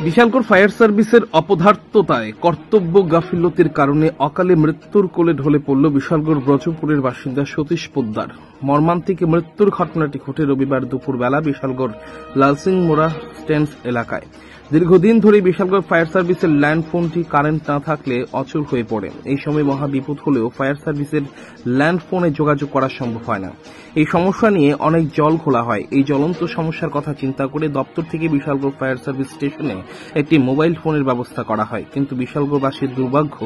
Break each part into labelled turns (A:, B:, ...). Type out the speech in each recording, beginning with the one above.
A: Bishalgarh fire সার্ভিসের অপদার্থতায় কর্তব্য গাফিলতির কারণে অকালে মৃত্যুর কোলে ঢলে পড়ল বিশালগড় ব্রজপুরের বাসিন্দা সতীশ পোদ্দার। মর্মান্তিক মৃত্যুর ঘটনাটি ঘটে রবিবার দুপুরবেলা বিশালগড় লালসিং মোড়া স্ট্যান্ড এলাকায়। দীর্ঘদিন ধরে বিশালগড় ফায়ার সার্ভিসের ল্যান্ড ফোনটি কারেন্ট না থাকলে অচল হয়ে পড়ে। এই সময় মহা বিপদ হলেও ফায়ার সার্ভিসের ল্যান্ড ফোনে যোগাযোগ করা সম্ভব হয় না। এই সমস্যা নিয়ে অনেক জল খোলা হয়। এই জ্বলন্ত সমস্যার কথা চিন্তা করে দপ্তর থেকে বিশালগড় ফায়ার সার্ভিস স্টেশনে একটি মোবাইল ফোনের ব্যবস্থা করা হয়, কিন্তু বিশালগড়বাসীর দুর্ভাগ্য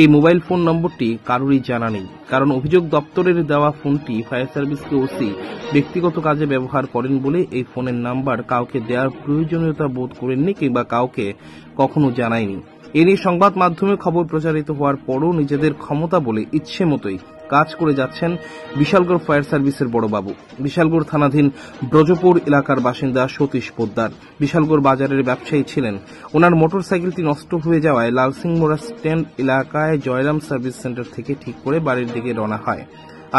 A: এই মোবাইল ফোন নম্বরটি কারোরই জানা নেই। কারণ অভিযোগ দপ্তরের দেওয়া ফোনটি ফায়ার সার্ভিসকে ওসি ব্যক্তিগত কাজে ব্যবহার করেন বলে এই ফোনের নাম্বার কাউকে দেওয়ার প্রয়োজনীয়তা বোধ করেননি কিংবা কাউকে কখনো জানায়নি। এ নিয়ে সংবাদ মাধ্যমে খবর প্রচারিত হওয়ার পরও নিজেদের ক্ষমতা বলে ইচ্ছে মতোই কাজ করে যাচ্ছেন বিশালগড় ফায়ার সার্ভিসের বড়বাবু। বিশালগড় থানাধীন ব্রজপুর এলাকার বাসিন্দা সতীশ পোদ্দার বিশালগড় বাজারের ব্যবসায়ী ছিলেন। ওনার মোটরসাইকেলটি নষ্ট হয়ে যাওয়ায় লালসিং মোড়া স্ট্যান্ড এলাকায় জয়রাম সার্ভিস সেন্টার থেকে ঠিক করে বাড়ির দিকে রওনা হয়।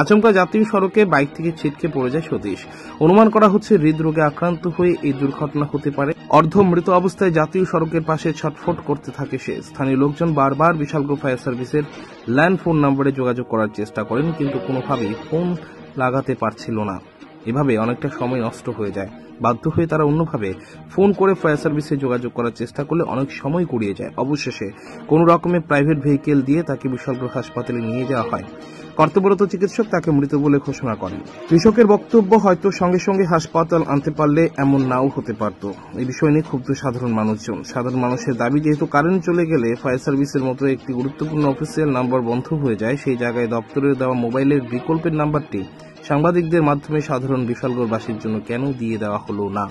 A: আচমকা জাতীয় সড়কে বাইক থেকে ছিটকে পড়ে যায় সতীশ। অনুমান করা হচ্ছে হৃদরোগে আক্রান্ত হয়ে এই দুর্ঘটনা হতে পারে। অর্ধমৃত অবস্থায় জাতীয় সড়কের পাশে ছটফট করতে থাকে সে। স্থানীয় লোকজন বারবার বিশালগড় ফায়ার সার্ভিসের ল্যান্ড ফোন নম্বরে যোগাযোগ করার চেষ্টা করেন, কিন্তু কোনোভাবেই ফোন লাগাতে পারছিল না। এভাবে অনেকটা সময় নষ্ট হয়ে যায়। বাধ্য হয়ে তারা অন্যভাবে ফোন করে ফায়ার সার্ভিসে যোগাযোগ করার চেষ্টা করলে অনেক সময় গড়িয়ে যায়। অবশেষে কোন রকমের প্রাইভেট ভেহিকেল দিয়ে তাকে বিশালগড় হাসপাতালে নিয়ে যাওয়া হয়। কর্তব্যরত চিকিৎসক তাকে মৃত বলে ঘোষণা করেন। কৃষকের বক্তব্য, হয়তো সঙ্গে সঙ্গে হাসপাতাল আনতে পারলে এমন নাও হতে পারত। এই বিষয় নিয়ে ক্ষুব্ধ সাধারণ মানুষজন। সাধারণ মানুষের দাবি, যেহেতু কারেন্ট চলে গেলে ফায়ার সার্ভিসের মতো একটি গুরুত্বপূর্ণ অফিসিয়াল নাম্বার বন্ধ হয়ে যায়, সেই জায়গায় দপ্তরের দেওয়া মোবাইলের বিকল্পের নাম্বারটি সাংবাদিকদের মাধ্যমে সাধারণ বিশালগড়বাসীর জন্য কেন দিয়ে দেওয়া হলো না।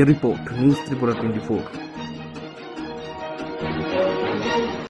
A: A report, News Tripura 24।